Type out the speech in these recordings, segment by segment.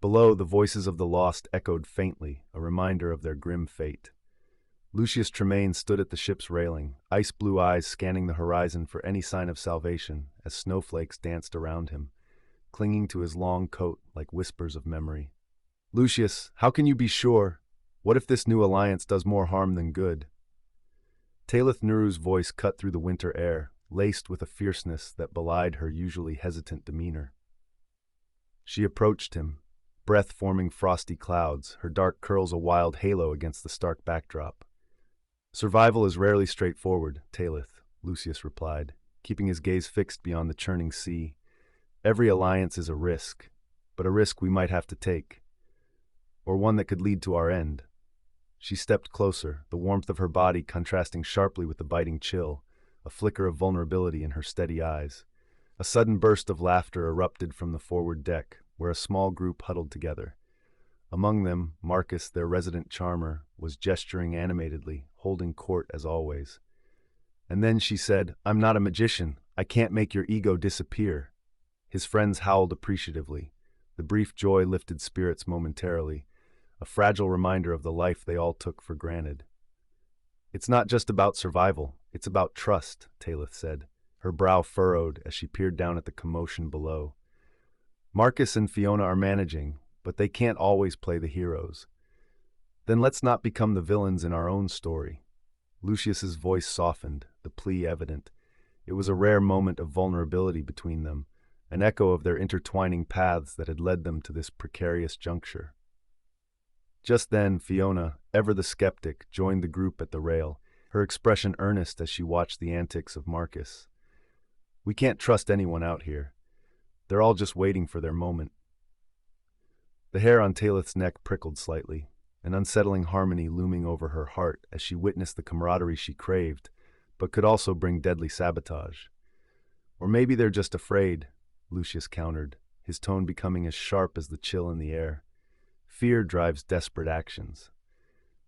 Below, the voices of the lost echoed faintly, a reminder of their grim fate. Lucius Tremayne stood at the ship's railing, ice-blue eyes scanning the horizon for any sign of salvation as snowflakes danced around him, clinging to his long coat like whispers of memory. "Lucius, how can you be sure? What if this new alliance does more harm than good?" Taelith Nuru's voice cut through the winter air, laced with a fierceness that belied her usually hesitant demeanor. She approached him, breath forming frosty clouds, her dark curls a wild halo against the stark backdrop. "Survival is rarely straightforward, Taelith," Lucius replied, keeping his gaze fixed beyond the churning sea. "Every alliance is a risk, but a risk we might have to take, or one that could lead to our end." She stepped closer, the warmth of her body contrasting sharply with the biting chill, a flicker of vulnerability in her steady eyes. A sudden burst of laughter erupted from the forward deck, where a small group huddled together. Among them, Marcus, their resident charmer, was gesturing animatedly, holding court as always. And then she said, "I'm not a magician. I can't make your ego disappear." His friends howled appreciatively. The brief joy lifted spirits momentarily, a fragile reminder of the life they all took for granted. "It's not just about survival, it's about trust," Taelith said, her brow furrowed as she peered down at the commotion below. "Marcus and Fiona are managing, but they can't always play the heroes. Then let's not become the villains in our own story." Lucius's voice softened, the plea evident. It was a rare moment of vulnerability between them, an echo of their intertwining paths that had led them to this precarious juncture. Just then, Fiona, ever the skeptic, joined the group at the rail, her expression earnest as she watched the antics of Marcus. "We can't trust anyone out here. They're all just waiting for their moment." The hair on Taelith's neck prickled slightly, an unsettling harmony looming over her heart as she witnessed the camaraderie she craved, but could also bring deadly sabotage. "Or maybe they're just afraid," Lucius countered, his tone becoming as sharp as the chill in the air. "Fear drives desperate actions."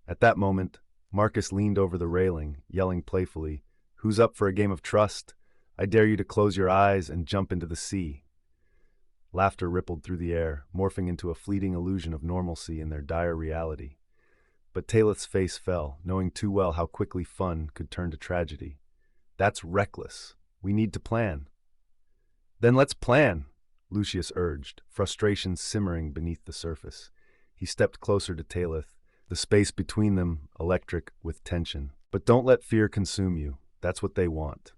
At that moment, Marcus leaned over the railing, yelling playfully, "Who's up for a game of trust? I dare you to close your eyes and jump into the sea." Laughter rippled through the air, morphing into a fleeting illusion of normalcy in their dire reality. But Taelith's face fell, knowing too well how quickly fun could turn to tragedy. "That's reckless. We need to plan." "Then let's plan," Lucius urged, frustration simmering beneath the surface. He stepped closer to Taelith, the space between them electric with tension. "But don't let fear consume you. That's what they want."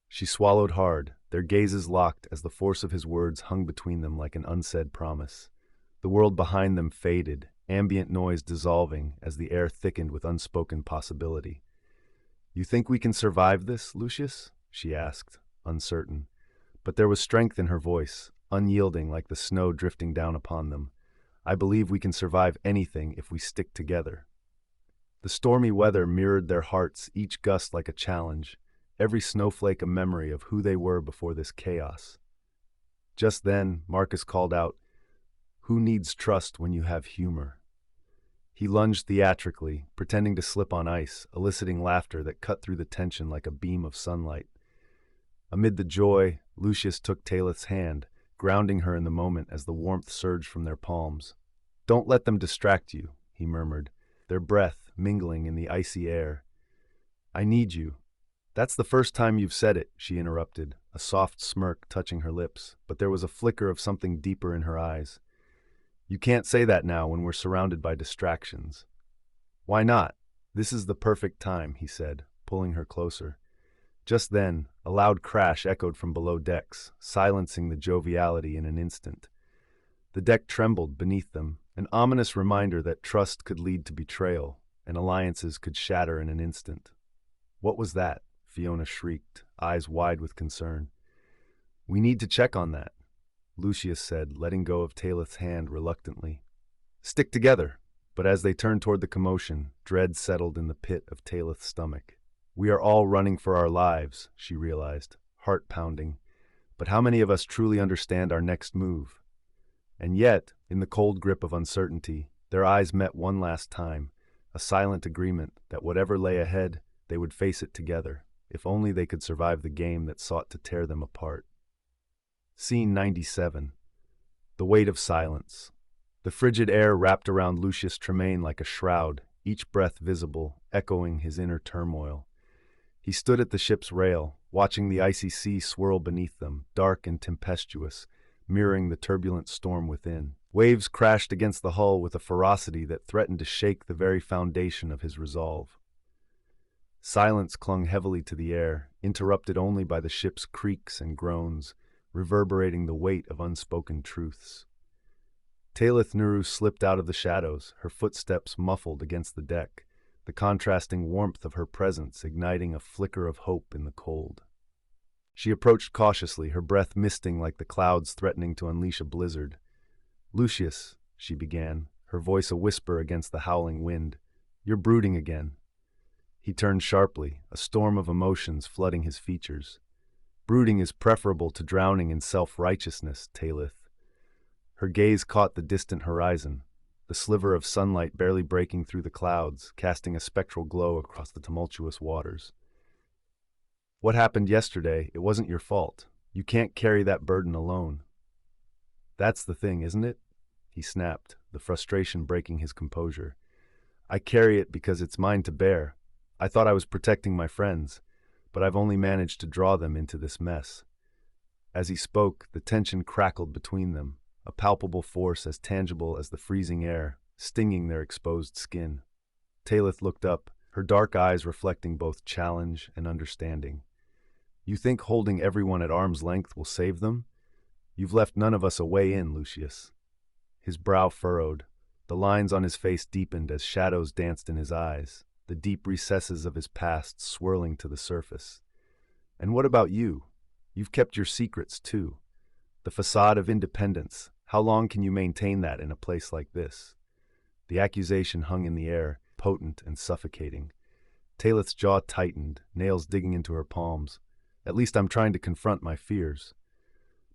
She swallowed hard, their gazes locked as the force of his words hung between them like an unsaid promise. The world behind them faded, ambient noise dissolving as the air thickened with unspoken possibility. "You think we can survive this, Lucius?" she asked, uncertain. But there was strength in her voice, unyielding like the snow drifting down upon them. "I believe we can survive anything if we stick together." The stormy weather mirrored their hearts, each gust like a challenge, every snowflake a memory of who they were before this chaos. Just then, Marcus called out, "Who needs trust when you have humor?" He lunged theatrically, pretending to slip on ice, eliciting laughter that cut through the tension like a beam of sunlight. Amid the joy, Lucius took Taelith's hand, grounding her in the moment as the warmth surged from their palms. "Don't let them distract you," he murmured, their breath mingling in the icy air. "I need you." "That's the first time you've said it," she interrupted, a soft smirk touching her lips, but there was a flicker of something deeper in her eyes. "You can't say that now when we're surrounded by distractions." "Why not? This is the perfect time," he said, pulling her closer. Just then, a loud crash echoed from below decks, silencing the joviality in an instant. The deck trembled beneath them, an ominous reminder that trust could lead to betrayal, and alliances could shatter in an instant. "What was that?" Fiona shrieked, eyes wide with concern. "We need to check on that," Lucius said, letting go of Taelith's hand reluctantly. "Stick together." But as they turned toward the commotion, dread settled in the pit of Taelith's stomach. "We are all running for our lives," she realized, heart pounding. "But how many of us truly understand our next move?" And yet, in the cold grip of uncertainty, their eyes met one last time, a silent agreement that whatever lay ahead, they would face it together, if only they could survive the game that sought to tear them apart. Scene 97. The weight of silence. The frigid air wrapped around Lucius Tremayne like a shroud, each breath visible, echoing his inner turmoil. He stood at the ship's rail, watching the icy sea swirl beneath them, dark and tempestuous, mirroring the turbulent storm within. Waves crashed against the hull with a ferocity that threatened to shake the very foundation of his resolve. Silence clung heavily to the air, interrupted only by the ship's creaks and groans, reverberating the weight of unspoken truths. Taelith Nuru slipped out of the shadows, her footsteps muffled against the deck, the contrasting warmth of her presence igniting a flicker of hope in the cold. She approached cautiously, her breath misting like the clouds threatening to unleash a blizzard. "Lucius," she began, her voice a whisper against the howling wind, "you're brooding again." He turned sharply, a storm of emotions flooding his features. "Brooding is preferable to drowning in self-righteousness, Taelith." Her gaze caught the distant horizon, the sliver of sunlight barely breaking through the clouds, casting a spectral glow across the tumultuous waters. "What happened yesterday, it wasn't your fault. You can't carry that burden alone." "That's the thing, isn't it?" he snapped, the frustration breaking his composure. "I carry it because it's mine to bear. I thought I was protecting my friends, but I've only managed to draw them into this mess." As he spoke, the tension crackled between them, a palpable force as tangible as the freezing air, stinging their exposed skin. Taelith looked up, her dark eyes reflecting both challenge and understanding. "You think holding everyone at arm's length will save them? You've left none of us a way in, Lucius." His brow furrowed, the lines on his face deepened as shadows danced in his eyes, the deep recesses of his past swirling to the surface. "And what about you? You've kept your secrets, too. The facade of independence, how long can you maintain that in a place like this?" The accusation hung in the air, potent and suffocating. Taelith's jaw tightened, nails digging into her palms. "At least I'm trying to confront my fears."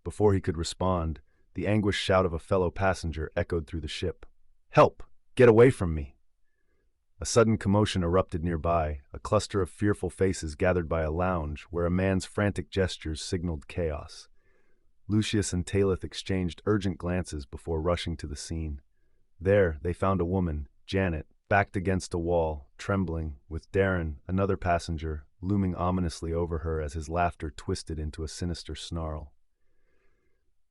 Before he could respond, the anguished shout of a fellow passenger echoed through the ship. "Help! Get away from me!" A sudden commotion erupted nearby, a cluster of fearful faces gathered by a lounge where a man's frantic gestures signaled chaos. Lucius and Taelith exchanged urgent glances before rushing to the scene. There, they found a woman, Janet, backed against a wall, trembling, with Darren, another passenger, looming ominously over her as his laughter twisted into a sinister snarl.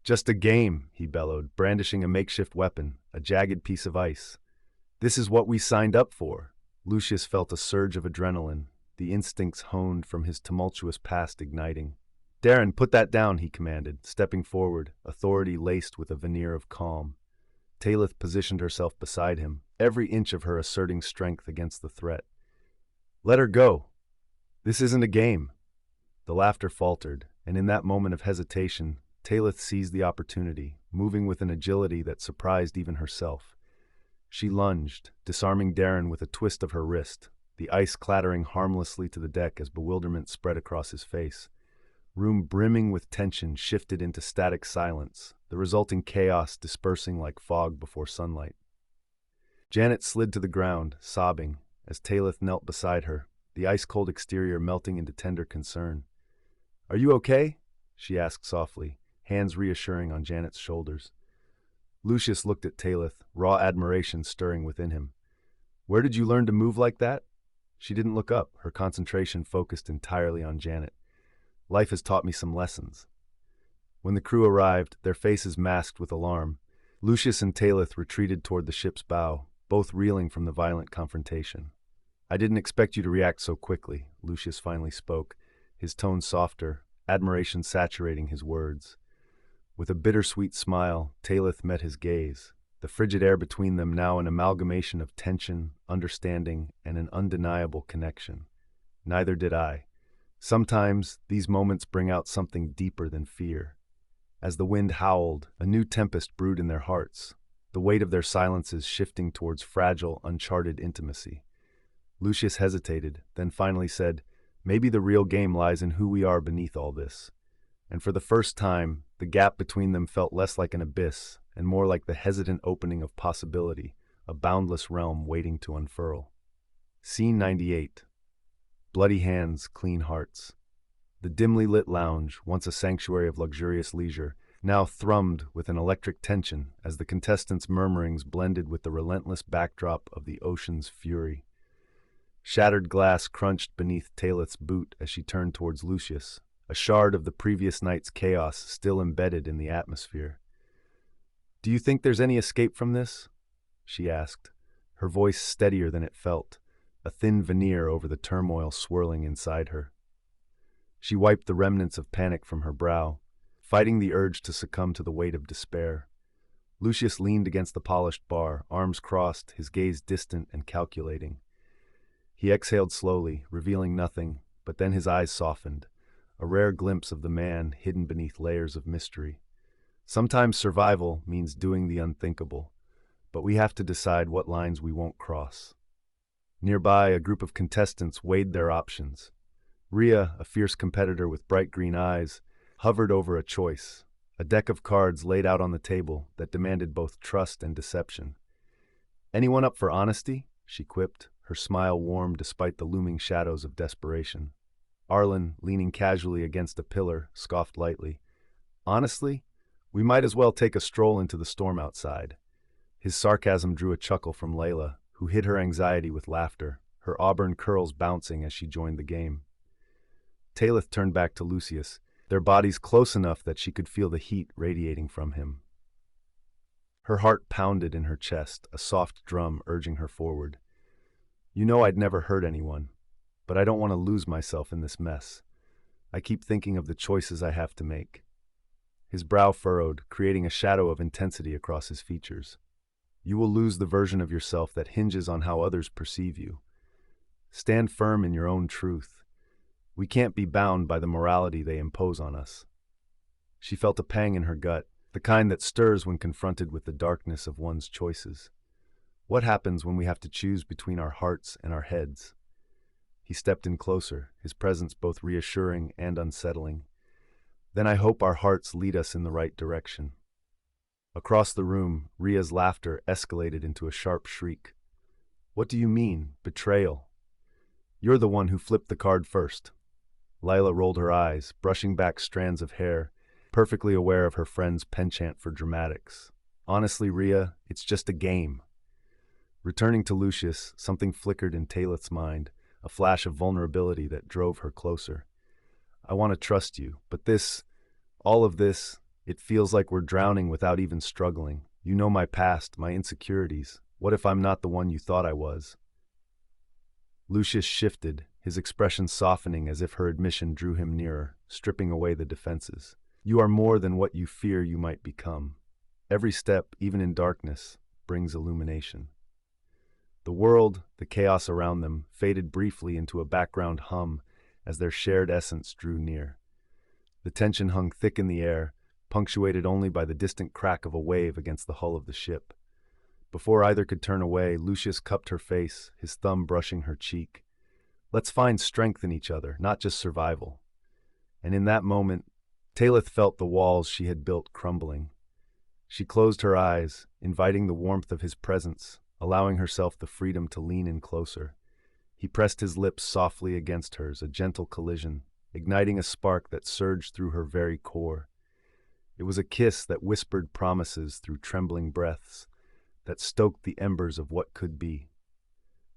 "Just a game," he bellowed, brandishing a makeshift weapon, a jagged piece of ice. "This is what we signed up for." Lucius felt a surge of adrenaline, the instincts honed from his tumultuous past igniting. "Darren, put that down," he commanded, stepping forward, authority laced with a veneer of calm. Taelith positioned herself beside him, every inch of her asserting strength against the threat. "Let her go. This isn't a game." The laughter faltered, and in that moment of hesitation, Taelith seized the opportunity, moving with an agility that surprised even herself. She lunged, disarming Darren with a twist of her wrist, the ice clattering harmlessly to the deck as bewilderment spread across his face. Room brimming with tension shifted into static silence, the resulting chaos dispersing like fog before sunlight. Janet slid to the ground, sobbing, as Taelith knelt beside her, the ice-cold exterior melting into tender concern. "Are you okay?" she asked softly, hands reassuring on Janet's shoulders. Lucius looked at Taelith, raw admiration stirring within him. "Where did you learn to move like that?" She didn't look up, her concentration focused entirely on Janet. "Life has taught me some lessons." When the crew arrived, their faces masked with alarm, Lucius and Taelith retreated toward the ship's bow, both reeling from the violent confrontation. "I didn't expect you to react so quickly," Lucius finally spoke, his tone softer, admiration saturating his words. With a bittersweet smile, Taelith met his gaze, the frigid air between them now an amalgamation of tension, understanding, and an undeniable connection. "Neither did I. Sometimes, these moments bring out something deeper than fear." As the wind howled, a new tempest brewed in their hearts, the weight of their silences shifting towards fragile, uncharted intimacy. Lucius hesitated, then finally said, "Maybe the real game lies in who we are beneath all this." And for the first time, the gap between them felt less like an abyss and more like the hesitant opening of possibility, a boundless realm waiting to unfurl. Scene 98. Bloody hands, clean hearts. The dimly lit lounge, once a sanctuary of luxurious leisure, now thrummed with an electric tension as the contestants' murmurings blended with the relentless backdrop of the ocean's fury. Shattered glass crunched beneath Taelith's boot as she turned towards Lucius, a shard of the previous night's chaos still embedded in the atmosphere. "Do you think there's any escape from this?" she asked, her voice steadier than it felt, a thin veneer over the turmoil swirling inside her. She wiped the remnants of panic from her brow, fighting the urge to succumb to the weight of despair. Lucius leaned against the polished bar, arms crossed, his gaze distant and calculating. He exhaled slowly, revealing nothing, but then his eyes softened, a rare glimpse of the man hidden beneath layers of mystery. Sometimes survival means doing the unthinkable, but we have to decide what lines we won't cross. Nearby, a group of contestants weighed their options. Rhea, a fierce competitor with bright green eyes, hovered over a choice, a deck of cards laid out on the table that demanded both trust and deception. "Anyone up for honesty?" she quipped, her smile warm despite the looming shadows of desperation. Arlen, leaning casually against a pillar, scoffed lightly. "Honestly, we might as well take a stroll into the storm outside." His sarcasm drew a chuckle from Layla, who hid her anxiety with laughter, her auburn curls bouncing as she joined the game. Taelith turned back to Lucius, their bodies close enough that she could feel the heat radiating from him. Her heart pounded in her chest, a soft drum urging her forward. "You know I'd never hurt anyone, but I don't want to lose myself in this mess. I keep thinking of the choices I have to make." His brow furrowed, creating a shadow of intensity across his features. "You will lose the version of yourself that hinges on how others perceive you. Stand firm in your own truth. We can't be bound by the morality they impose on us." She felt a pang in her gut, the kind that stirs when confronted with the darkness of one's choices. What happens when we have to choose between our hearts and our heads? He stepped in closer, his presence both reassuring and unsettling. "Then I hope our hearts lead us in the right direction." Across the room, Rhea's laughter escalated into a sharp shriek. "What do you mean, betrayal? You're the one who flipped the card first." Lila rolled her eyes, brushing back strands of hair, perfectly aware of her friend's penchant for dramatics. "Honestly, Rhea, it's just a game." Returning to Lucius, something flickered in Taelith's mind, a flash of vulnerability that drove her closer. "I want to trust you, but all of this, it feels like we're drowning without even struggling. You know my past, my insecurities. What if I'm not the one you thought I was?" Lucius shifted, his expression softening as if her admission drew him nearer, stripping away the defenses. "You are more than what you fear you might become. Every step, even in darkness, brings illumination." The world, the chaos around them, faded briefly into a background hum as their shared essence drew near. The tension hung thick in the air, punctuated only by the distant crack of a wave against the hull of the ship. Before either could turn away, Lucius cupped her face, his thumb brushing her cheek. "Let's find strength in each other, not just survival." And in that moment, Taelith felt the walls she had built crumbling. She closed her eyes, inviting the warmth of his presence, allowing herself the freedom to lean in closer. He pressed his lips softly against hers, a gentle collision, igniting a spark that surged through her very core. It was a kiss that whispered promises through trembling breaths, that stoked the embers of what could be.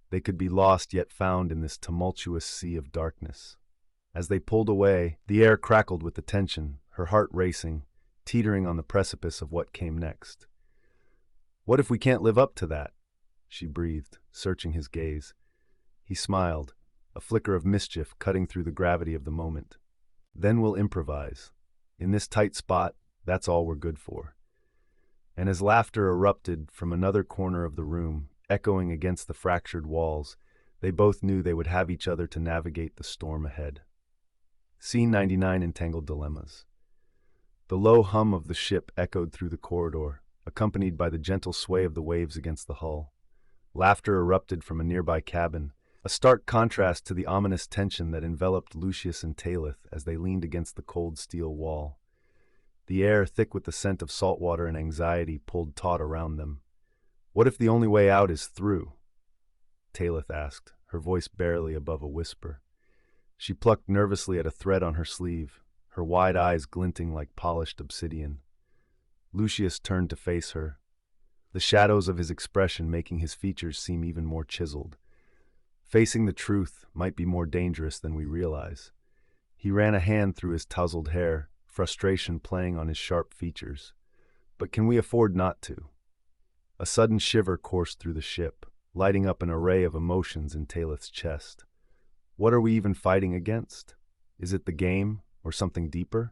They could be lost yet found in this tumultuous sea of darkness. As they pulled away, the air crackled with the tension, her heart racing, teetering on the precipice of what came next. "What if we can't live up to that?" she breathed, searching his gaze. He smiled, a flicker of mischief cutting through the gravity of the moment. "Then we'll improvise. In this tight spot, that's all we're good for." And as laughter erupted from another corner of the room, echoing against the fractured walls, they both knew they would have each other to navigate the storm ahead. Scene 99, Entangled Dilemmas. The low hum of the ship echoed through the corridor, accompanied by the gentle sway of the waves against the hull. Laughter erupted from a nearby cabin, a stark contrast to the ominous tension that enveloped Lucius and Taelith as they leaned against the cold steel wall. The air, thick with the scent of salt water and anxiety, pulled taut around them. "What if the only way out is through?" Taelith asked, her voice barely above a whisper. She plucked nervously at a thread on her sleeve, her wide eyes glinting like polished obsidian. Lucius turned to face her, the shadows of his expression making his features seem even more chiseled. Facing the truth might be more dangerous than we realize. He ran a hand through his tousled hair, frustration playing on his sharp features. But can we afford not to? A sudden shiver coursed through the ship, lighting up an array of emotions in Taelith's chest. What are we even fighting against? Is it the game, or something deeper?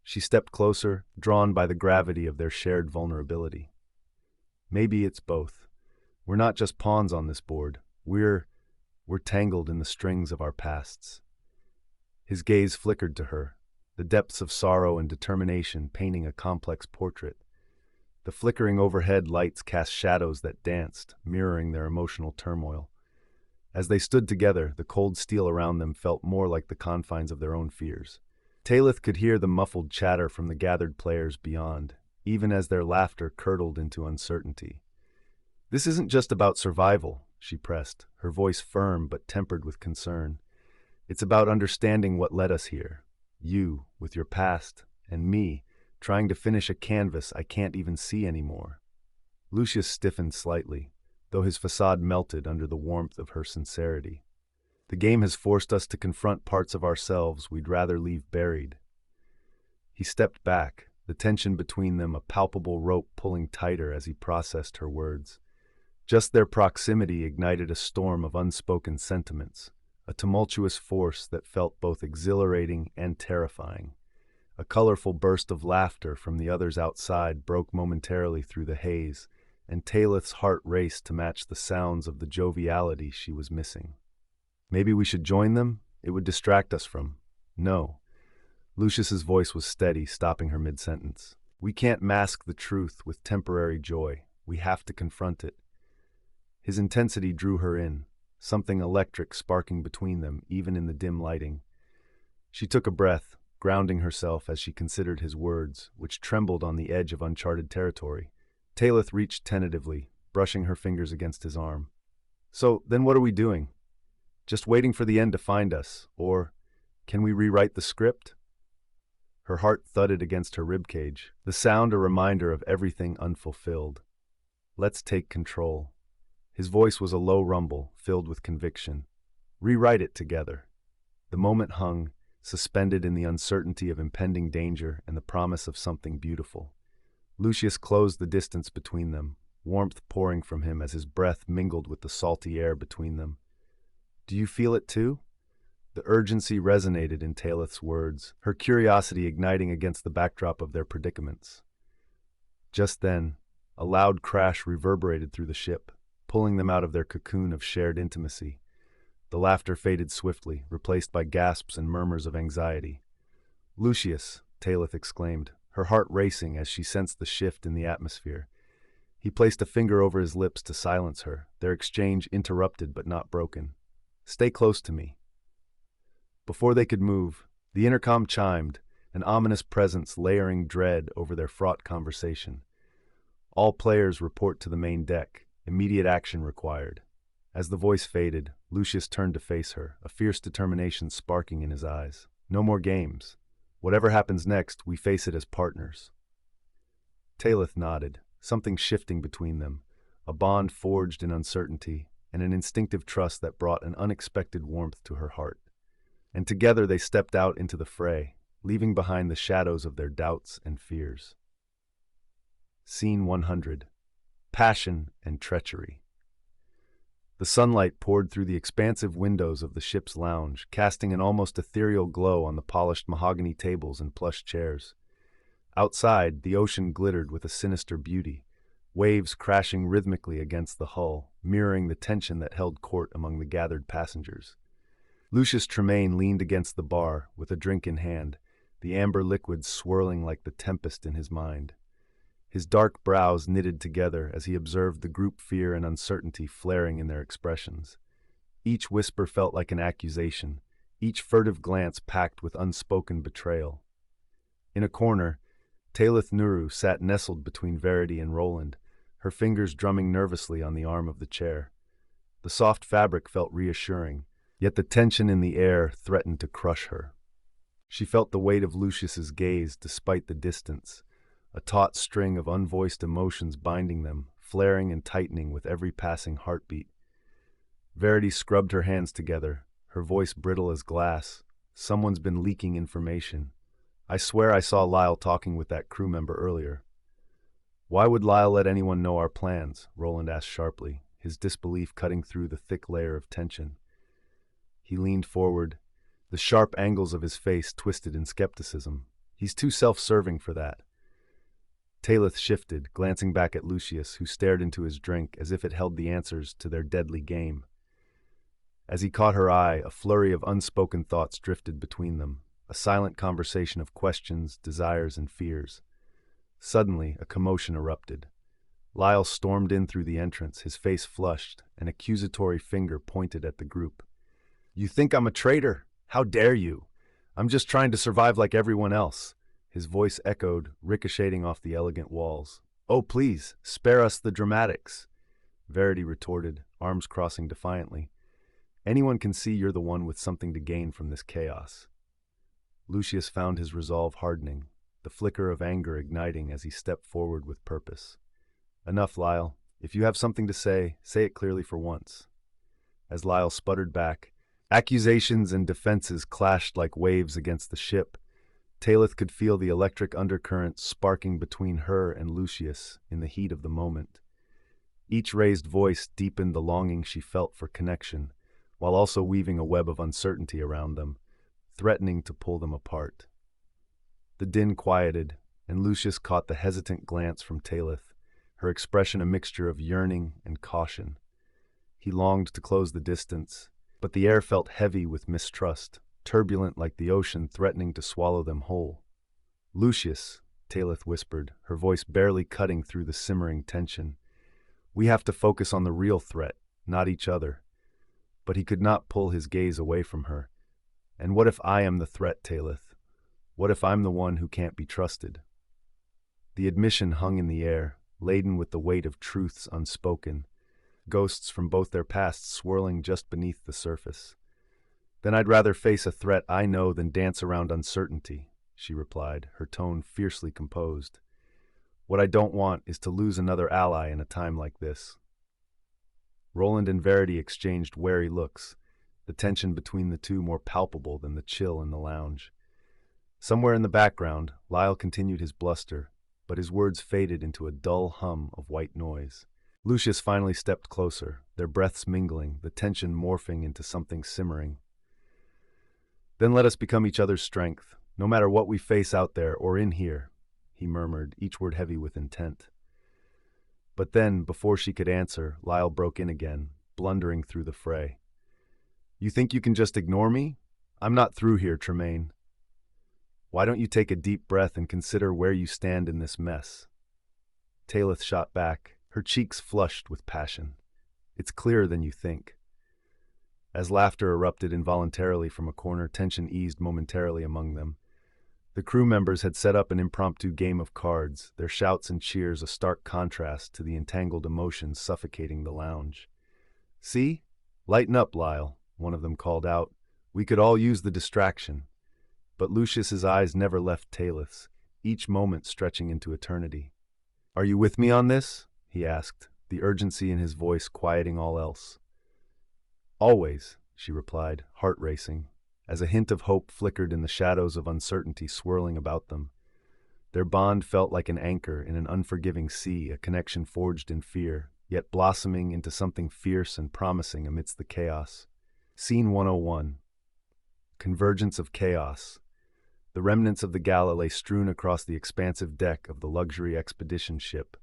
She stepped closer, drawn by the gravity of their shared vulnerability. Maybe it's both. We're not just pawns on this board. We're tangled in the strings of our pasts. His gaze flickered to her, the depths of sorrow and determination painting a complex portrait. The flickering overhead lights cast shadows that danced, mirroring their emotional turmoil. As they stood together, the cold steel around them felt more like the confines of their own fears. Taelith could hear the muffled chatter from the gathered players beyond, even as their laughter curdled into uncertainty. "This isn't just about survival," she pressed, her voice firm but tempered with concern. "It's about understanding what led us here. You, with your past, and me, trying to finish a canvas I can't even see anymore." Lucius stiffened slightly, though his facade melted under the warmth of her sincerity. "The game has forced us to confront parts of ourselves we'd rather leave buried." He stepped back, the tension between them a palpable rope pulling tighter as he processed her words. Just their proximity ignited a storm of unspoken sentiments, a tumultuous force that felt both exhilarating and terrifying. A colorful burst of laughter from the others outside broke momentarily through the haze, and Taelith's heart raced to match the sounds of the joviality she was missing. "Maybe we should join them? It would distract us from—" "No." Lucius's voice was steady, stopping her mid-sentence. "We can't mask the truth with temporary joy. We have to confront it." His intensity drew her in, something electric sparking between them, even in the dim lighting. She took a breath, grounding herself as she considered his words, which trembled on the edge of uncharted territory. Taelith reached tentatively, brushing her fingers against his arm. "So, then what are we doing? Just waiting for the end to find us, or can we rewrite the script?" Her heart thudded against her ribcage, the sound a reminder of everything unfulfilled. "Let's take control." His voice was a low rumble, filled with conviction. "Rewrite it together." The moment hung, suspended in the uncertainty of impending danger and the promise of something beautiful. Lucius closed the distance between them, warmth pouring from him as his breath mingled with the salty air between them. "Do you feel it too?" The urgency resonated in Taelith's words, her curiosity igniting against the backdrop of their predicaments. Just then, a loud crash reverberated through the ship, pulling them out of their cocoon of shared intimacy. The laughter faded swiftly, replaced by gasps and murmurs of anxiety. "Lucius!" Taelith exclaimed, her heart racing as she sensed the shift in the atmosphere. He placed a finger over his lips to silence her, their exchange interrupted but not broken. "Stay close to me." Before they could move, the intercom chimed, an ominous presence layering dread over their fraught conversation. "All players report to the main deck. Immediate action required." As the voice faded, Lucius turned to face her, a fierce determination sparking in his eyes. "No more games. Whatever happens next, we face it as partners." Taelith nodded, something shifting between them, a bond forged in uncertainty, and an instinctive trust that brought an unexpected warmth to her heart. And together they stepped out into the fray, leaving behind the shadows of their doubts and fears. Scene 100. Passion and Treachery. The sunlight poured through the expansive windows of the ship's lounge, casting an almost ethereal glow on the polished mahogany tables and plush chairs. Outside, the ocean glittered with a sinister beauty, waves crashing rhythmically against the hull, mirroring the tension that held court among the gathered passengers. Lucius Tremayne leaned against the bar, with a drink in hand, the amber liquid swirling like the tempest in his mind. His dark brows knitted together as he observed the group fear and uncertainty flaring in their expressions. Each whisper felt like an accusation, each furtive glance packed with unspoken betrayal. In a corner, Taelith Nuru sat nestled between Verity and Roland, her fingers drumming nervously on the arm of the chair. The soft fabric felt reassuring, yet the tension in the air threatened to crush her. She felt the weight of Lucius's gaze despite the distance, a taut string of unvoiced emotions binding them, flaring and tightening with every passing heartbeat. Verity scrubbed her hands together, her voice brittle as glass. Someone's been leaking information. I swear I saw Lyle talking with that crew member earlier. Why would Lyle let anyone know our plans? Roland asked sharply, his disbelief cutting through the thick layer of tension. He leaned forward, the sharp angles of his face twisted in skepticism. He's too self-serving for that. Taelith shifted, glancing back at Lucius, who stared into his drink as if it held the answers to their deadly game. As he caught her eye, a flurry of unspoken thoughts drifted between them, a silent conversation of questions, desires, and fears. Suddenly, a commotion erupted. Lyle stormed in through the entrance, his face flushed, an accusatory finger pointed at the group. "You think I'm a traitor? How dare you? I'm just trying to survive like everyone else." His voice echoed, ricocheting off the elegant walls. "Oh, please, spare us the dramatics," Verity retorted, arms crossing defiantly. "Anyone can see you're the one with something to gain from this chaos." Lucius found his resolve hardening, the flicker of anger igniting as he stepped forward with purpose. "Enough, Lyle. If you have something to say it clearly for once." As Lyle sputtered back, accusations and defenses clashed like waves against the ship. Taelith could feel the electric undercurrent sparking between her and Lucius in the heat of the moment. Each raised voice deepened the longing she felt for connection, while also weaving a web of uncertainty around them, threatening to pull them apart. The din quieted, and Lucius caught the hesitant glance from Taelith, her expression a mixture of yearning and caution. He longed to close the distance, but the air felt heavy with mistrust, turbulent like the ocean threatening to swallow them whole. "Lucius," Taelith whispered, her voice barely cutting through the simmering tension. "We have to focus on the real threat, not each other." But he could not pull his gaze away from her. "And what if I am the threat, Taelith? What if I'm the one who can't be trusted?" The admission hung in the air, laden with the weight of truths unspoken, ghosts from both their pasts swirling just beneath the surface. "Then I'd rather face a threat I know than dance around uncertainty," she replied, her tone fiercely composed. "What I don't want is to lose another ally in a time like this." Roland and Verity exchanged wary looks, the tension between the two more palpable than the chill in the lounge. Somewhere in the background, Lyle continued his bluster, but his words faded into a dull hum of white noise. Lucius finally stepped closer, their breaths mingling, the tension morphing into something simmering. "Then let us become each other's strength, no matter what we face out there or in here," he murmured, each word heavy with intent. But then, before she could answer, Lyle broke in again, blundering through the fray. "You think you can just ignore me? I'm not through here, Tremayne. Why don't you take a deep breath and consider where you stand in this mess?" Taelith shot back, her cheeks flushed with passion. "It's clearer than you think." As laughter erupted involuntarily from a corner, tension eased momentarily among them. The crew members had set up an impromptu game of cards, their shouts and cheers a stark contrast to the entangled emotions suffocating the lounge. "See? Lighten up, Lyle," one of them called out. "We could all use the distraction." But Lucius's eyes never left Taelith's, each moment stretching into eternity. "Are you with me on this?" he asked, the urgency in his voice quieting all else. "Always," she replied, heart racing, as a hint of hope flickered in the shadows of uncertainty swirling about them. Their bond felt like an anchor in an unforgiving sea, a connection forged in fear, yet blossoming into something fierce and promising amidst the chaos. Scene 101. Convergence of chaos. The remnants of the gala lay strewn across the expansive deck of the luxury expedition ship,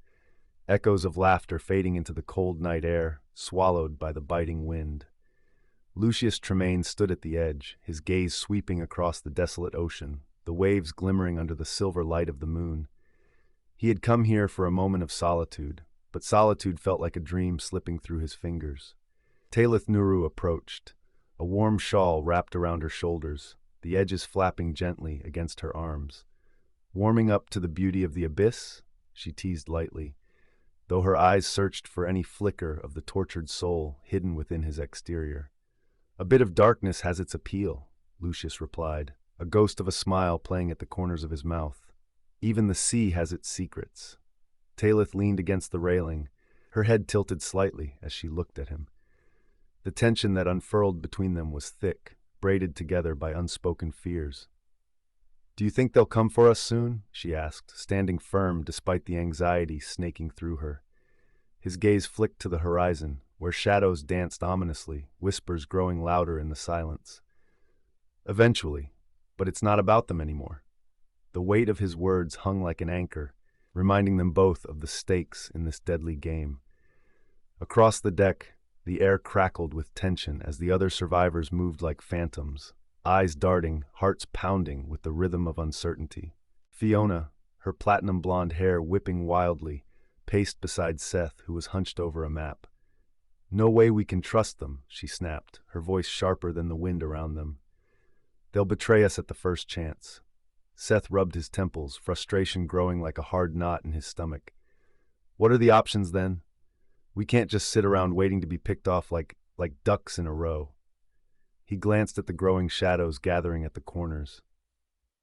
echoes of laughter fading into the cold night air, swallowed by the biting wind. Lucius Tremayne stood at the edge, his gaze sweeping across the desolate ocean, the waves glimmering under the silver light of the moon. He had come here for a moment of solitude, but solitude felt like a dream slipping through his fingers. Taelith Nuru approached, a warm shawl wrapped around her shoulders, the edges flapping gently against her arms. "Warming up to the beauty of the abyss?" she teased lightly, though her eyes searched for any flicker of the tortured soul hidden within his exterior. "A bit of darkness has its appeal," Lucius replied, a ghost of a smile playing at the corners of his mouth. Even the sea has its secrets. Taelith leaned against the railing, her head tilted slightly as she looked at him. The tension that unfurled between them was thick, braided together by unspoken fears. "Do you think they'll come for us soon?" she asked, standing firm despite the anxiety snaking through her. His gaze flicked to the horizon, where shadows danced ominously, whispers growing louder in the silence. "Eventually, but it's not about them anymore." The weight of his words hung like an anchor, reminding them both of the stakes in this deadly game. Across the deck, the air crackled with tension as the other survivors moved like phantoms, eyes darting, hearts pounding with the rhythm of uncertainty. Fiona, her platinum blonde hair whipping wildly, paced beside Seth, who was hunched over a map. "No way we can trust them," she snapped, her voice sharper than the wind around them. "They'll betray us at the first chance." Seth rubbed his temples, frustration growing like a hard knot in his stomach. "What are the options then? We can't just sit around waiting to be picked off like ducks in a row." He glanced at the growing shadows gathering at the corners.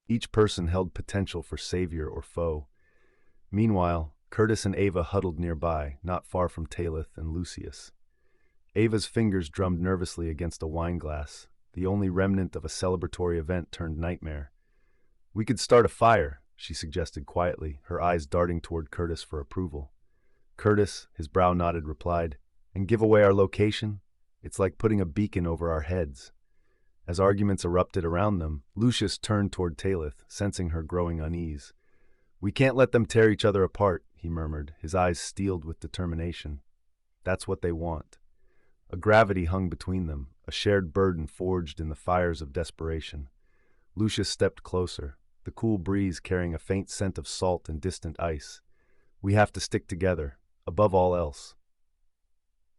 Each person held potential for savior or foe. Meanwhile, Curtis and Ava huddled nearby, not far from Taelith and Lucius. Ava's fingers drummed nervously against a wine glass, the only remnant of a celebratory event turned nightmare. "We could start a fire," she suggested quietly, her eyes darting toward Curtis for approval. Curtis, his brow knotted, replied, "And give away our location? It's like putting a beacon over our heads." As arguments erupted around them, Lucius turned toward Taelith, sensing her growing unease. "We can't let them tear each other apart," he murmured, his eyes steeled with determination. "That's what they want." A gravity hung between them, a shared burden forged in the fires of desperation. Lucius stepped closer, the cool breeze carrying a faint scent of salt and distant ice. "We have to stick together, above all else."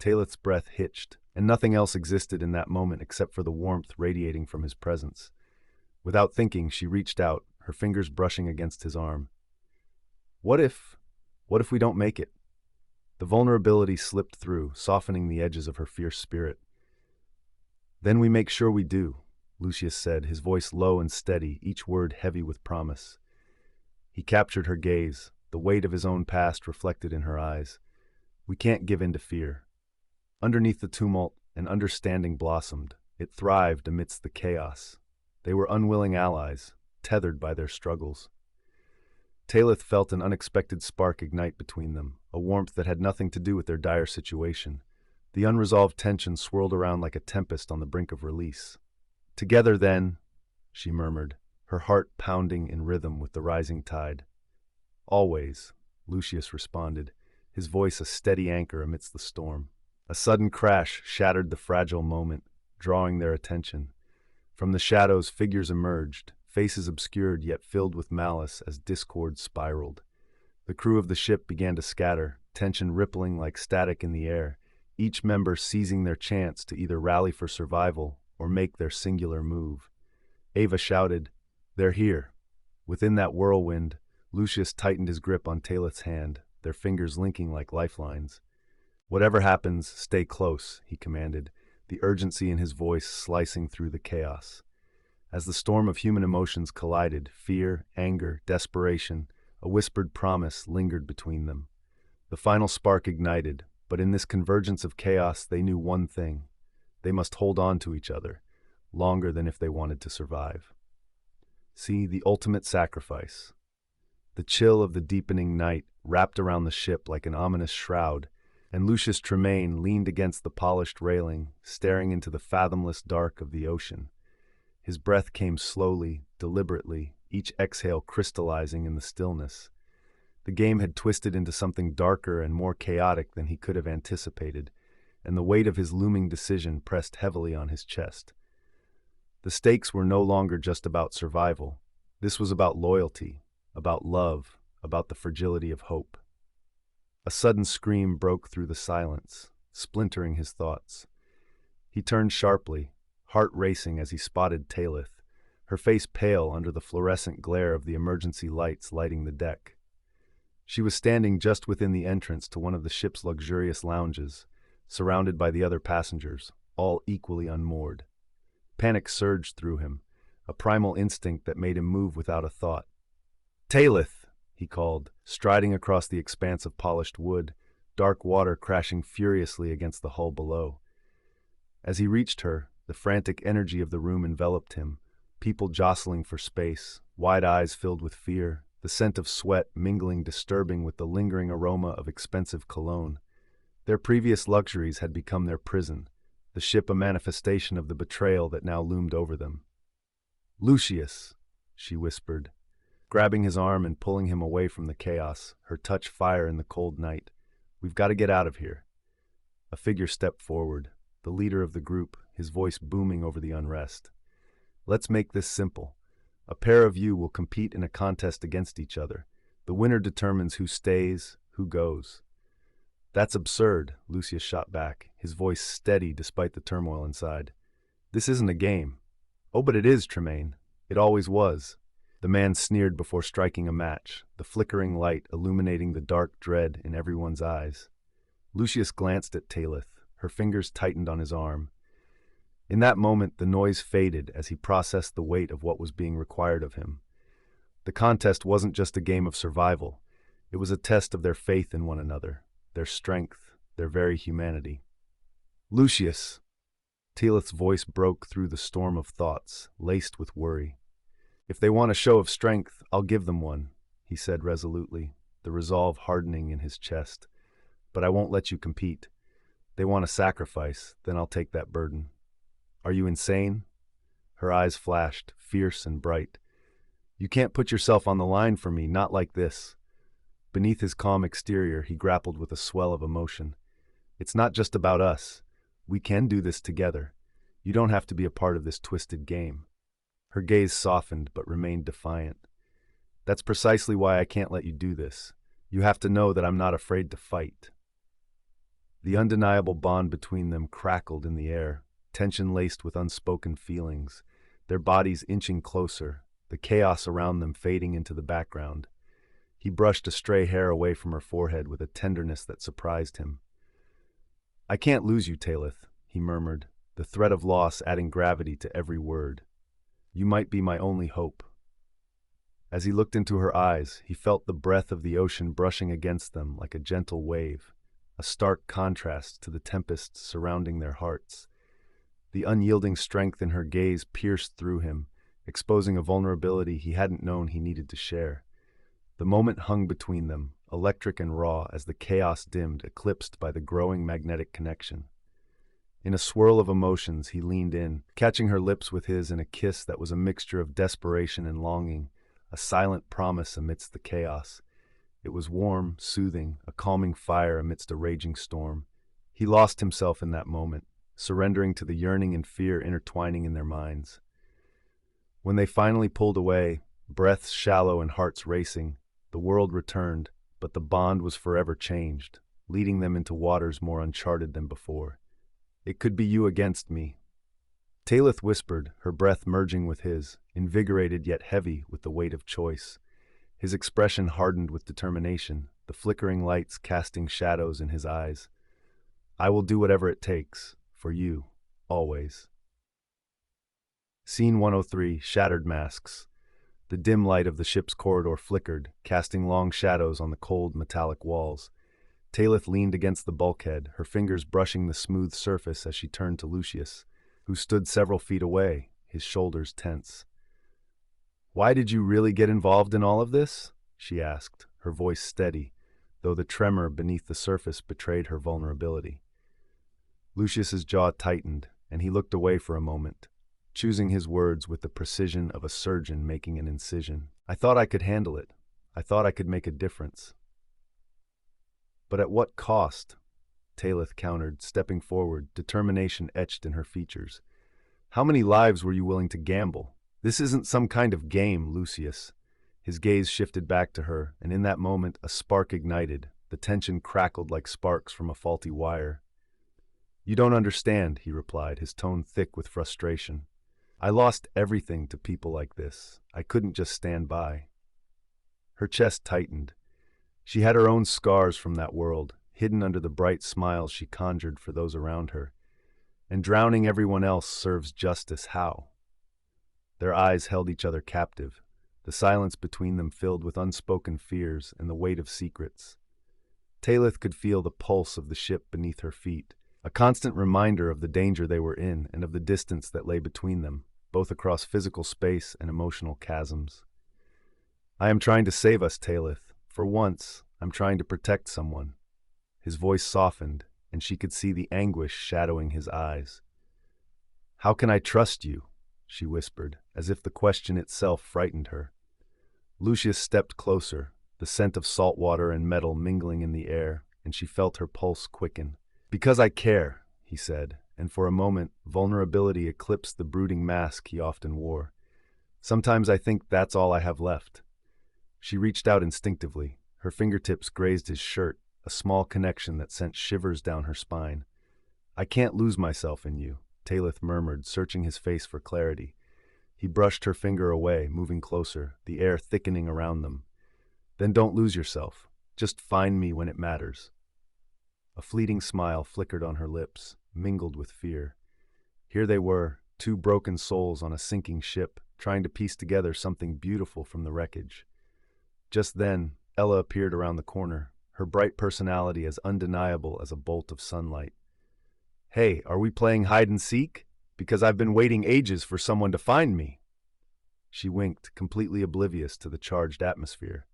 Taelith's breath hitched, and nothing else existed in that moment except for the warmth radiating from his presence. Without thinking, she reached out, her fingers brushing against his arm. What if we don't make it?" The vulnerability slipped through, softening the edges of her fierce spirit. "Then we make sure we do," Lucius said, his voice low and steady, each word heavy with promise. He captured her gaze, the weight of his own past reflected in her eyes. "We can't give in to fear." Underneath the tumult, an understanding blossomed. It thrived amidst the chaos. They were unwilling allies, tethered by their struggles. Taelith felt an unexpected spark ignite between them, a warmth that had nothing to do with their dire situation. The unresolved tension swirled around like a tempest on the brink of release. "Together, then," she murmured, her heart pounding in rhythm with the rising tide. "Always," Lucius responded, his voice a steady anchor amidst the storm. A sudden crash shattered the fragile moment, drawing their attention. From the shadows, figures emerged, faces obscured yet filled with malice as discord spiraled. The crew of the ship began to scatter, tension rippling like static in the air, each member seizing their chance to either rally for survival or make their singular move. Ava shouted, "They're here." Within that whirlwind, Lucius tightened his grip on Taelith's hand, their fingers linking like lifelines. "Whatever happens, stay close," he commanded, the urgency in his voice slicing through the chaos. As the storm of human emotions collided, fear, anger, desperation, a whispered promise lingered between them. The final spark ignited, but in this convergence of chaos they knew one thing. They must hold on to each other, longer than if they wanted to survive. See, the ultimate sacrifice. The chill of the deepening night wrapped around the ship like an ominous shroud, and Lucius Tremayne leaned against the polished railing, staring into the fathomless dark of the ocean. His breath came slowly, deliberately, each exhale crystallizing in the stillness. The game had twisted into something darker and more chaotic than he could have anticipated, and the weight of his looming decision pressed heavily on his chest. The stakes were no longer just about survival. This was about loyalty, about love, about the fragility of hope. A sudden scream broke through the silence, splintering his thoughts. He turned sharply, heart racing as he spotted Taelith, her face pale under the fluorescent glare of the emergency lights lighting the deck. She was standing just within the entrance to one of the ship's luxurious lounges, surrounded by the other passengers, all equally unmoored. Panic surged through him, a primal instinct that made him move without a thought. "Taelith!" he called, striding across the expanse of polished wood, dark water crashing furiously against the hull below. As he reached her, the frantic energy of the room enveloped him, people jostling for space, wide eyes filled with fear, the scent of sweat mingling disturbing with the lingering aroma of expensive cologne. Their previous luxuries had become their prison, the ship a manifestation of the betrayal that now loomed over them. "Lucius," she whispered, grabbing his arm and pulling him away from the chaos, her touch fire in the cold night. "We've got to get out of here." A figure stepped forward, the leader of the group, his voice booming over the unrest. "Let's make this simple. A pair of you will compete in a contest against each other. The winner determines who stays, who goes." "That's absurd," Lucius shot back, his voice steady despite the turmoil inside. "This isn't a game." "Oh, but it is, Tremayne. It always was." The man sneered before striking a match, the flickering light illuminating the dark dread in everyone's eyes. Lucius glanced at Taelith, her fingers tightened on his arm. In that moment, the noise faded as he processed the weight of what was being required of him. The contest wasn't just a game of survival. It was a test of their faith in one another, their strength, their very humanity. "Lucius!" Taelith's voice broke through the storm of thoughts, laced with worry. "If they want a show of strength, I'll give them one," he said resolutely, the resolve hardening in his chest. "But I won't let you compete. They want a sacrifice, then I'll take that burden." "Are you insane?" Her eyes flashed, fierce and bright. "You can't put yourself on the line for me, not like this." Beneath his calm exterior, he grappled with a swell of emotion. "It's not just about us. We can do this together. You don't have to be a part of this twisted game." Her gaze softened but remained defiant. "That's precisely why I can't let you do this. You have to know that I'm not afraid to fight." The undeniable bond between them crackled in the air, tension laced with unspoken feelings, their bodies inching closer, the chaos around them fading into the background. He brushed a stray hair away from her forehead with a tenderness that surprised him. "I can't lose you, Taelith," he murmured, the threat of loss adding gravity to every word. "You might be my only hope." As he looked into her eyes, he felt the breath of the ocean brushing against them like a gentle wave, a stark contrast to the tempests surrounding their hearts. The unyielding strength in her gaze pierced through him, exposing a vulnerability he hadn't known he needed to share. The moment hung between them, electric and raw as the chaos dimmed, eclipsed by the growing magnetic connection. In a swirl of emotions, he leaned in, catching her lips with his in a kiss that was a mixture of desperation and longing, a silent promise amidst the chaos. It was warm, soothing, a calming fire amidst a raging storm. He lost himself in that moment, surrendering to the yearning and fear intertwining in their minds. When they finally pulled away, breaths shallow and hearts racing, the world returned, but the bond was forever changed, leading them into waters more uncharted than before. "It could be you against me," Taelith whispered, her breath merging with his, invigorated yet heavy with the weight of choice. His expression hardened with determination, the flickering lights casting shadows in his eyes. "I will do whatever it takes. For you, always." Scene 103, Shattered Masks. The dim light of the ship's corridor flickered, casting long shadows on the cold, metallic walls. Taelith leaned against the bulkhead, her fingers brushing the smooth surface as she turned to Lucius, who stood several feet away, his shoulders tense. "Why did you really get involved in all of this?" she asked, her voice steady, though the tremor beneath the surface betrayed her vulnerability. Lucius's jaw tightened, and he looked away for a moment, choosing his words with the precision of a surgeon making an incision. "I thought I could handle it. I thought I could make a difference." "But at what cost?" Taelith countered, stepping forward, determination etched in her features. "How many lives were you willing to gamble? This isn't some kind of game, Lucius." His gaze shifted back to her, and in that moment a spark ignited, the tension crackled like sparks from a faulty wire. "You don't understand," he replied, his tone thick with frustration. "I lost everything to people like this. I couldn't just stand by." Her chest tightened. She had her own scars from that world, hidden under the bright smiles she conjured for those around her. And drowning everyone else serves justice how? Their eyes held each other captive, the silence between them filled with unspoken fears and the weight of secrets. Taelith could feel the pulse of the ship beneath her feet, a constant reminder of the danger they were in and of the distance that lay between them, both across physical space and emotional chasms. "I am trying to save us, Taelith. For once, I'm trying to protect someone." His voice softened, and she could see the anguish shadowing his eyes. "How can I trust you?" she whispered, as if the question itself frightened her. Lucius stepped closer, the scent of salt water and metal mingling in the air, and she felt her pulse quicken. "Because I care," he said, and for a moment, vulnerability eclipsed the brooding mask he often wore. "Sometimes I think that's all I have left." She reached out instinctively. Her fingertips grazed his shirt, a small connection that sent shivers down her spine. "I can't lose myself in you," Taelith murmured, searching his face for clarity. He brushed her finger away, moving closer, the air thickening around them. "Then don't lose yourself. Just find me when it matters." A fleeting smile flickered on her lips, mingled with fear. Here they were, two broken souls on a sinking ship, trying to piece together something beautiful from the wreckage. Just then, Ella appeared around the corner, her bright personality as undeniable as a bolt of sunlight. "Hey, are we playing hide and seek? Because I've been waiting ages for someone to find me." She winked, completely oblivious to the charged atmosphere.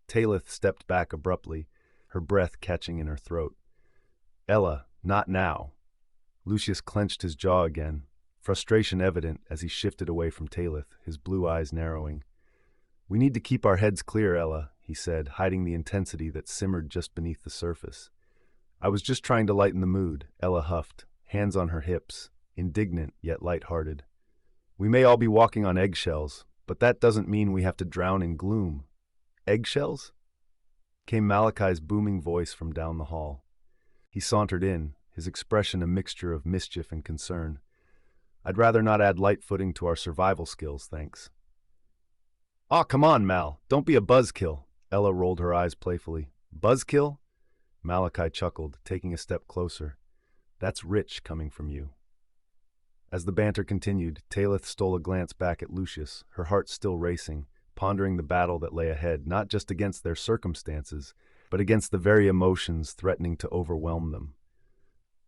Taelith stepped back abruptly, her breath catching in her throat. "Ella, not now." Lucius clenched his jaw again, frustration evident as he shifted away from Taelith, his blue eyes narrowing. "We need to keep our heads clear, Ella," he said, hiding the intensity that simmered just beneath the surface. "I was just trying to lighten the mood," Ella huffed, hands on her hips, indignant yet light-hearted. "We may all be walking on eggshells, but that doesn't mean we have to drown in gloom." "Eggshells?" came Malachi's booming voice from down the hall. He sauntered in, his expression a mixture of mischief and concern. "I'd rather not add light footing to our survival skills, thanks." "Aw, come on, Mal, don't be a buzzkill." Ella rolled her eyes playfully. "Buzzkill?" Malachi chuckled, taking a step closer. "That's rich coming from you." As the banter continued, Taelith stole a glance back at Lucius, her heart still racing, pondering the battle that lay ahead, not just against their circumstances, but against the very emotions threatening to overwhelm them.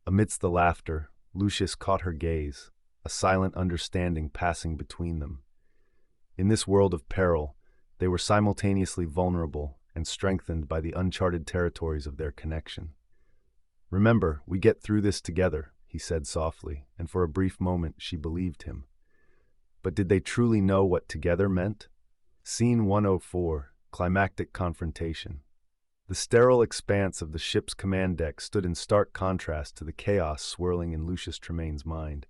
Amidst the laughter, Lucius caught her gaze, a silent understanding passing between them. In this world of peril, they were simultaneously vulnerable and strengthened by the uncharted territories of their connection. "Remember, we get through this together," he said softly, and for a brief moment she believed him. But did they truly know what together meant? Scene 104, Climactic Confrontation. The sterile expanse of the ship's command deck stood in stark contrast to the chaos swirling in Lucius Tremayne's mind.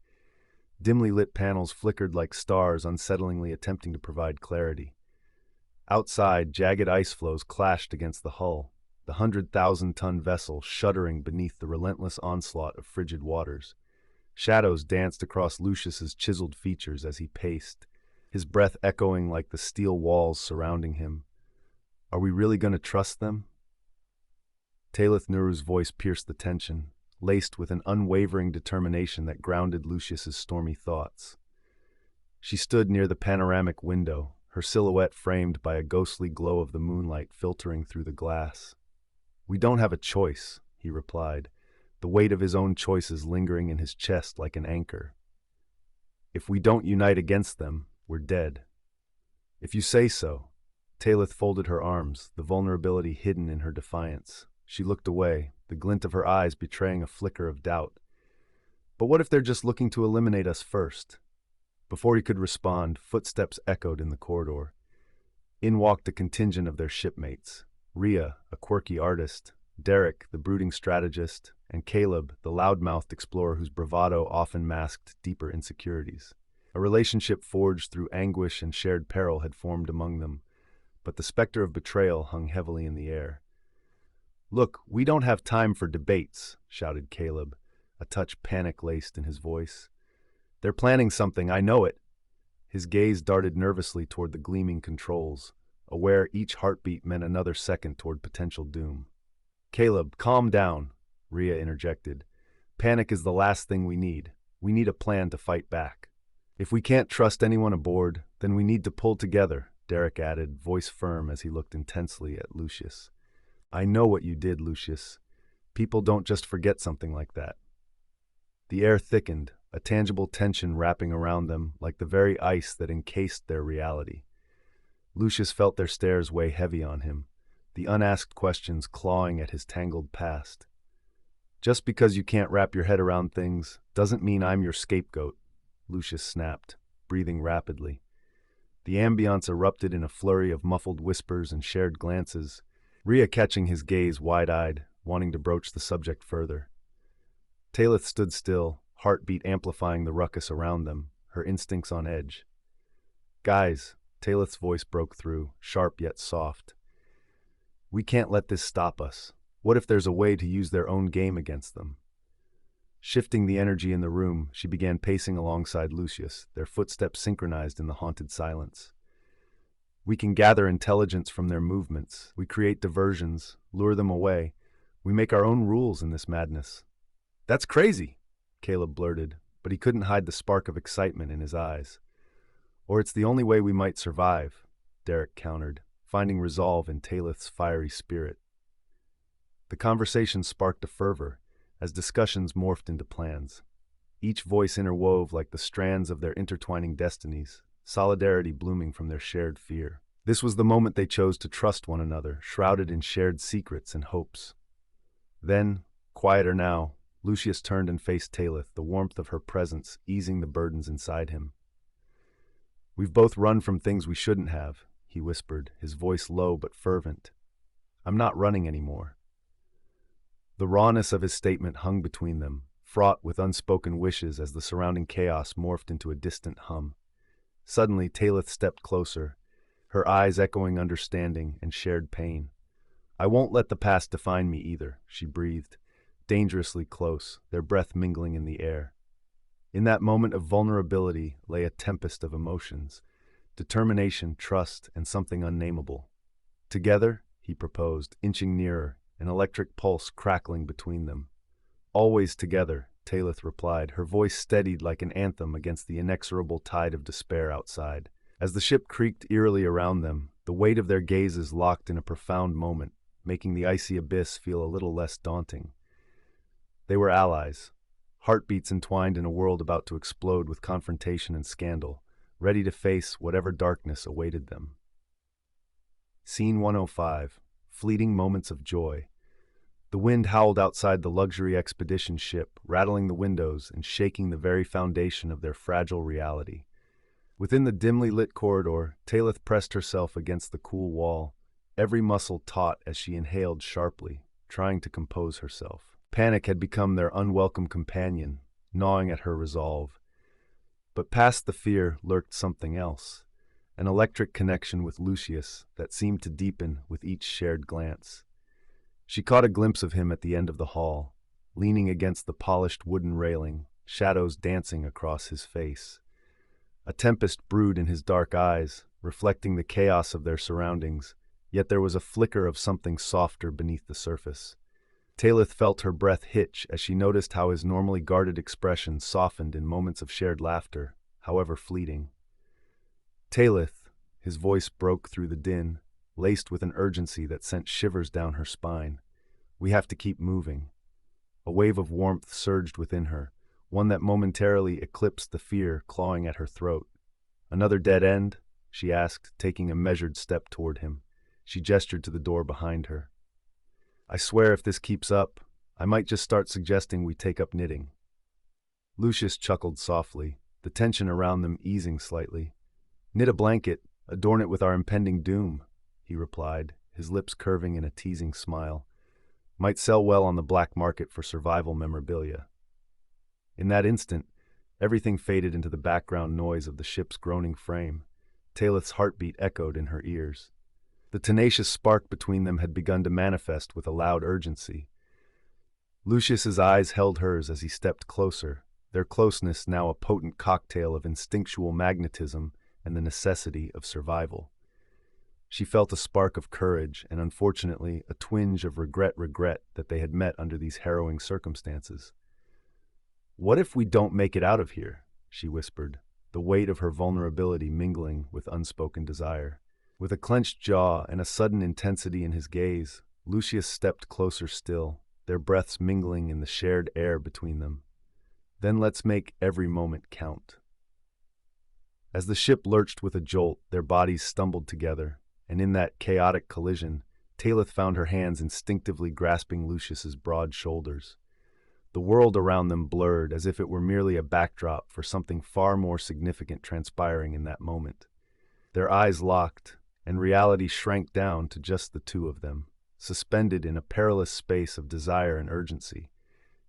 Dimly lit panels flickered like stars, unsettlingly attempting to provide clarity. Outside, jagged ice floes clashed against the hull, the 100,000-ton vessel shuddering beneath the relentless onslaught of frigid waters. Shadows danced across Lucius's chiseled features as he paced, his breath echoing like the steel walls surrounding him. "Are we really going to trust them?" Taelith Nuru's voice pierced the tension, laced with an unwavering determination that grounded Lucius's stormy thoughts. She stood near the panoramic window, her silhouette framed by a ghostly glow of the moonlight filtering through the glass. "We don't have a choice," he replied, the weight of his own choices lingering in his chest like an anchor. "If we don't unite against them, we're dead." "If you say so." Taelith folded her arms, the vulnerability hidden in her defiance. She looked away, the glint of her eyes betraying a flicker of doubt. "But what if they're just looking to eliminate us first?" Before he could respond, footsteps echoed in the corridor. In walked a contingent of their shipmates: Rhea, a quirky artist, Derek, the brooding strategist, and Caleb, the loud-mouthed explorer whose bravado often masked deeper insecurities. A relationship forged through anguish and shared peril had formed among them, but the specter of betrayal hung heavily in the air. "Look, we don't have time for debates," shouted Caleb, a touch panic-laced in his voice. "They're planning something, I know it." His gaze darted nervously toward the gleaming controls, aware each heartbeat meant another second toward potential doom. "Caleb, calm down," Rhea interjected. "Panic is the last thing we need. We need a plan to fight back." "If we can't trust anyone aboard, then we need to pull together," Derek added, voice firm as he looked intensely at Lucius. I know what you did, Lucius. People don't just forget something like that. The air thickened, a tangible tension wrapping around them like the very ice that encased their reality. Lucius felt their stares weigh heavy on him, the unasked questions clawing at his tangled past. Just because you can't wrap your head around things doesn't mean I'm your scapegoat, Lucius snapped, breathing rapidly. The ambience erupted in a flurry of muffled whispers and shared glances, Rhea catching his gaze wide-eyed, wanting to broach the subject further. Taelith stood still, heartbeat amplifying the ruckus around them, her instincts on edge. Guys, Taelith's voice broke through, sharp yet soft. We can't let this stop us. What if there's a way to use their own game against them? Shifting the energy in the room, she began pacing alongside Lucius, their footsteps synchronized in the haunted silence. We can gather intelligence from their movements. We create diversions, lure them away. We make our own rules in this madness. That's crazy, Caleb blurted, but he couldn't hide the spark of excitement in his eyes. Or it's the only way we might survive, Derek countered, finding resolve in Taelith's fiery spirit. The conversation sparked a fervor, as discussions morphed into plans. Each voice interwove like the strands of their intertwining destinies, solidarity blooming from their shared fear. This was the moment they chose to trust one another, shrouded in shared secrets and hopes. Then, quieter now, Lucius turned and faced Taelith, the warmth of her presence easing the burdens inside him. We've both run from things we shouldn't have, he whispered, his voice low but fervent. I'm not running anymore. The rawness of his statement hung between them, fraught with unspoken wishes as the surrounding chaos morphed into a distant hum. Suddenly, Taelith stepped closer, her eyes echoing understanding and shared pain. I won't let the past define me either, she breathed, dangerously close, their breath mingling in the air. In that moment of vulnerability lay a tempest of emotions, determination, trust, and something unnameable. Together, he proposed, inching nearer, an electric pulse crackling between them. Always together, Taelith replied, her voice steadied like an anthem against the inexorable tide of despair outside. As the ship creaked eerily around them, the weight of their gazes locked in a profound moment, making the icy abyss feel a little less daunting. They were allies, heartbeats entwined in a world about to explode with confrontation and scandal, ready to face whatever darkness awaited them. Scene 105. Fleeting moments of joy. The wind howled outside the luxury expedition ship, rattling the windows and shaking the very foundation of their fragile reality. Within the dimly lit corridor, Taelith pressed herself against the cool wall, every muscle taut as she inhaled sharply, trying to compose herself. Panic had become their unwelcome companion, gnawing at her resolve. But past the fear lurked something else, an electric connection with Lucius that seemed to deepen with each shared glance. She caught a glimpse of him at the end of the hall, leaning against the polished wooden railing, shadows dancing across his face. A tempest brewed in his dark eyes, reflecting the chaos of their surroundings, yet there was a flicker of something softer beneath the surface. Taelith felt her breath hitch as she noticed how his normally guarded expression softened in moments of shared laughter, however fleeting. Taelith, his voice broke through the din, laced with an urgency that sent shivers down her spine. We have to keep moving. A wave of warmth surged within her, one that momentarily eclipsed the fear clawing at her throat. Another dead end? She asked, taking a measured step toward him. She gestured to the door behind her. I swear if this keeps up, I might just start suggesting we take up knitting. Lucius chuckled softly, the tension around them easing slightly. Knit a blanket, adorn it with our impending doom, he replied, his lips curving in a teasing smile. Might sell well on the black market for survival memorabilia. In that instant, everything faded into the background noise of the ship's groaning frame. Taelith's heartbeat echoed in her ears. The tenacious spark between them had begun to manifest with a loud urgency. Lucius's eyes held hers as he stepped closer, their closeness now a potent cocktail of instinctual magnetism and the necessity of survival. She felt a spark of courage and, unfortunately, a twinge of regret that they had met under these harrowing circumstances. What if we don't make it out of here? She whispered, the weight of her vulnerability mingling with unspoken desire. With a clenched jaw and a sudden intensity in his gaze, Lucius stepped closer still, their breaths mingling in the shared air between them. Then let's make every moment count. As the ship lurched with a jolt, their bodies stumbled together, and in that chaotic collision, Taelith found her hands instinctively grasping Lucius's broad shoulders. The world around them blurred as if it were merely a backdrop for something far more significant transpiring in that moment. Their eyes locked, and reality shrank down to just the two of them, suspended in a perilous space of desire and urgency.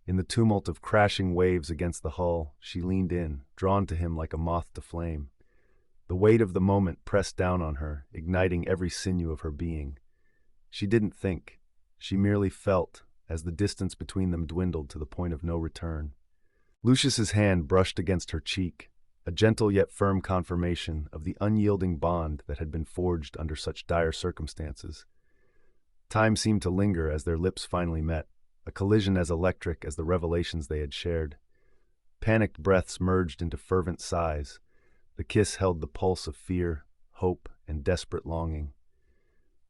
In the tumult of crashing waves against the hull, she leaned in, drawn to him like a moth to flame. The weight of the moment pressed down on her, igniting every sinew of her being. She didn't think. She merely felt, as the distance between them dwindled to the point of no return. Lucius's hand brushed against her cheek, a gentle yet firm confirmation of the unyielding bond that had been forged under such dire circumstances. Time seemed to linger as their lips finally met, a collision as electric as the revelations they had shared. Panicked breaths merged into fervent sighs. The kiss held the pulse of fear, hope, and desperate longing.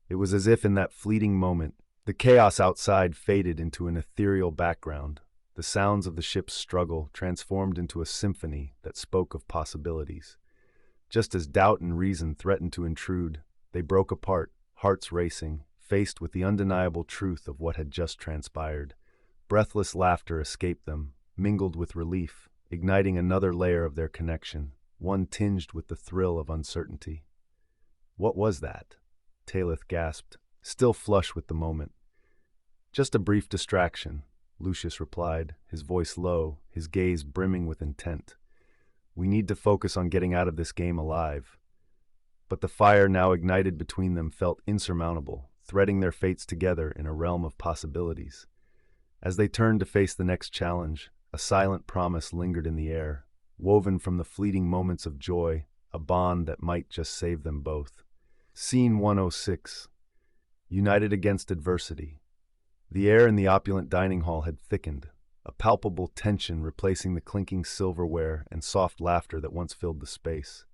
It was as if in that fleeting moment, the chaos outside faded into an ethereal background, the sounds of the ship's struggle transformed into a symphony that spoke of possibilities. Just as doubt and reason threatened to intrude, they broke apart, hearts racing, faced with the undeniable truth of what had just transpired. Breathless laughter escaped them, mingled with relief, igniting another layer of their connection, one tinged with the thrill of uncertainty. "What was that?" Taelith gasped, still flush with the moment. "Just a brief distraction," Lucius replied, his voice low, his gaze brimming with intent. "We need to focus on getting out of this game alive." But the fire now ignited between them felt insurmountable, threading their fates together in a realm of possibilities. As they turned to face the next challenge, a silent promise lingered in the air, woven from the fleeting moments of joy, a bond that might just save them both. Scene 106. United against adversity. The air in the opulent dining hall had thickened, a palpable tension replacing the clinking silverware and soft laughter that once filled the space.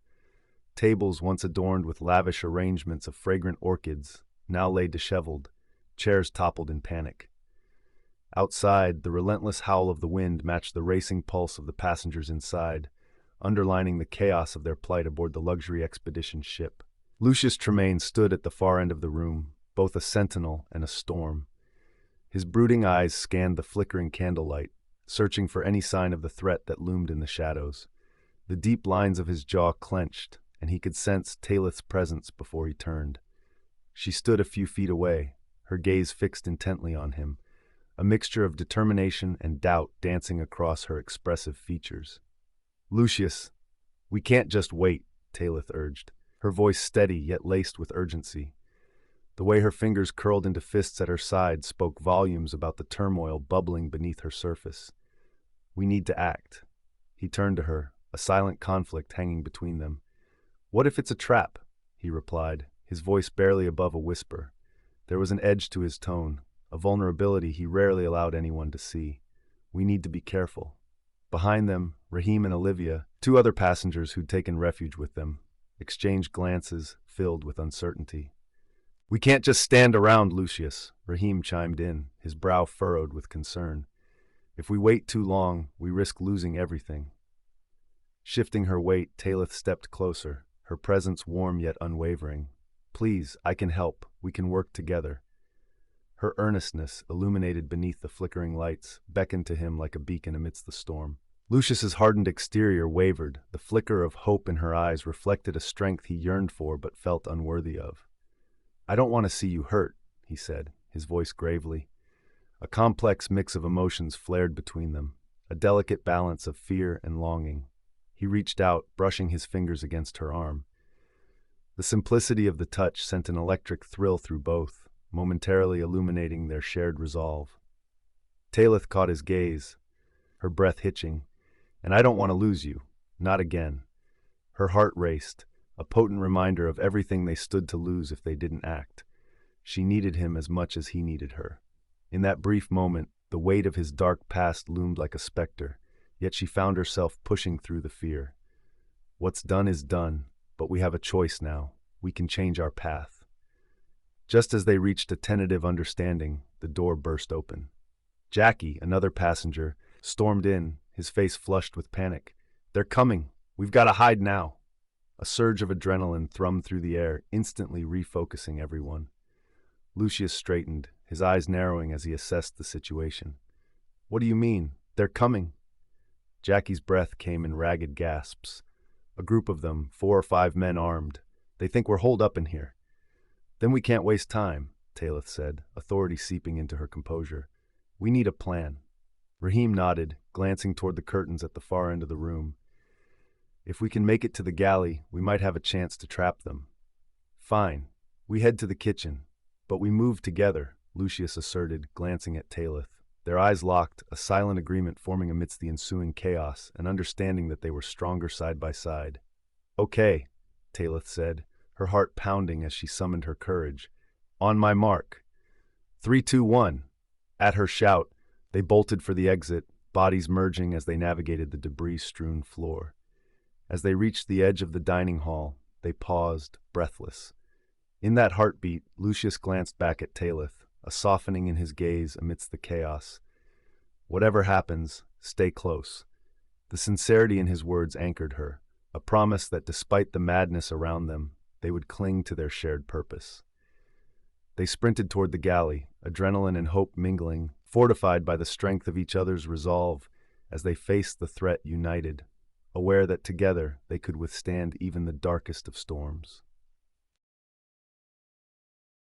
Tables once adorned with lavish arrangements of fragrant orchids now lay disheveled, chairs toppled in panic. Outside, the relentless howl of the wind matched the racing pulse of the passengers inside, underlining the chaos of their plight aboard the luxury expedition ship. Lucius Tremayne stood at the far end of the room, both a sentinel and a storm. His brooding eyes scanned the flickering candlelight, searching for any sign of the threat that loomed in the shadows. The deep lines of his jaw clenched, and he could sense Taelith's presence before he turned. She stood a few feet away, her gaze fixed intently on him, a mixture of determination and doubt dancing across her expressive features. "Lucius, we can't just wait," Taelith urged, her voice steady yet laced with urgency. The way her fingers curled into fists at her side spoke volumes about the turmoil bubbling beneath her surface. "We need to act." He turned to her, a silent conflict hanging between them. "What if it's a trap?" he replied, his voice barely above a whisper. There was an edge to his tone, a vulnerability he rarely allowed anyone to see. "We need to be careful." Behind them, Rahim and Olivia, two other passengers who'd taken refuge with them, exchanged glances filled with uncertainty. "We can't just stand around, Lucius," Rahim chimed in, his brow furrowed with concern. "If we wait too long, we risk losing everything." Shifting her weight, Taelith stepped closer, her presence warm yet unwavering. "Please, I can help. We can work together." Her earnestness, illuminated beneath the flickering lights, beckoned to him like a beacon amidst the storm. Lucius's hardened exterior wavered, the flicker of hope in her eyes reflected a strength he yearned for but felt unworthy of. "I don't want to see you hurt," he said, his voice gravely. A complex mix of emotions flared between them, a delicate balance of fear and longing. He reached out, brushing his fingers against her arm. The simplicity of the touch sent an electric thrill through both, momentarily illuminating their shared resolve. Taelith caught his gaze, her breath hitching. "And I don't want to lose you. Not again." Her heart raced, a potent reminder of everything they stood to lose if they didn't act. She needed him as much as he needed her. In that brief moment, the weight of his dark past loomed like a specter, yet she found herself pushing through the fear. "What's done is done, but we have a choice now," we can change our path. Just as they reached a tentative understanding, the door burst open. Jackie, another passenger, stormed in, his face flushed with panic. "They're coming! We've got to hide now!" A surge of adrenaline thrummed through the air, instantly refocusing everyone. Lucius straightened, his eyes narrowing as he assessed the situation. "What do you mean? They're coming?" Jackie's breath came in ragged gasps. "A group of them, 4 or 5 men armed. They think we're holed up in here." "Then we can't waste time," Taelith said, authority seeping into her composure. "We need a plan." Raheem nodded, glancing toward the curtains at the far end of the room. "If we can make it to the galley, we might have a chance to trap them." "Fine. We head to the kitchen. But we move together," Lucius asserted, glancing at Taelith. Their eyes locked, a silent agreement forming amidst the ensuing chaos, an understanding that they were stronger side by side. "Okay," Taelith said, her heart pounding as she summoned her courage. "On my mark. 3, 2, 1. At her shout, they bolted for the exit, bodies merging as they navigated the debris-strewn floor. As they reached the edge of the dining hall, they paused, breathless. In that heartbeat, Lucius glanced back at Taelith, a softening in his gaze amidst the chaos. "Whatever happens, stay close." The sincerity in his words anchored her, a promise that despite the madness around them, they would cling to their shared purpose. They sprinted toward the galley, adrenaline and hope mingling, fortified by the strength of each other's resolve as they faced the threat united, aware that together they could withstand even the darkest of storms.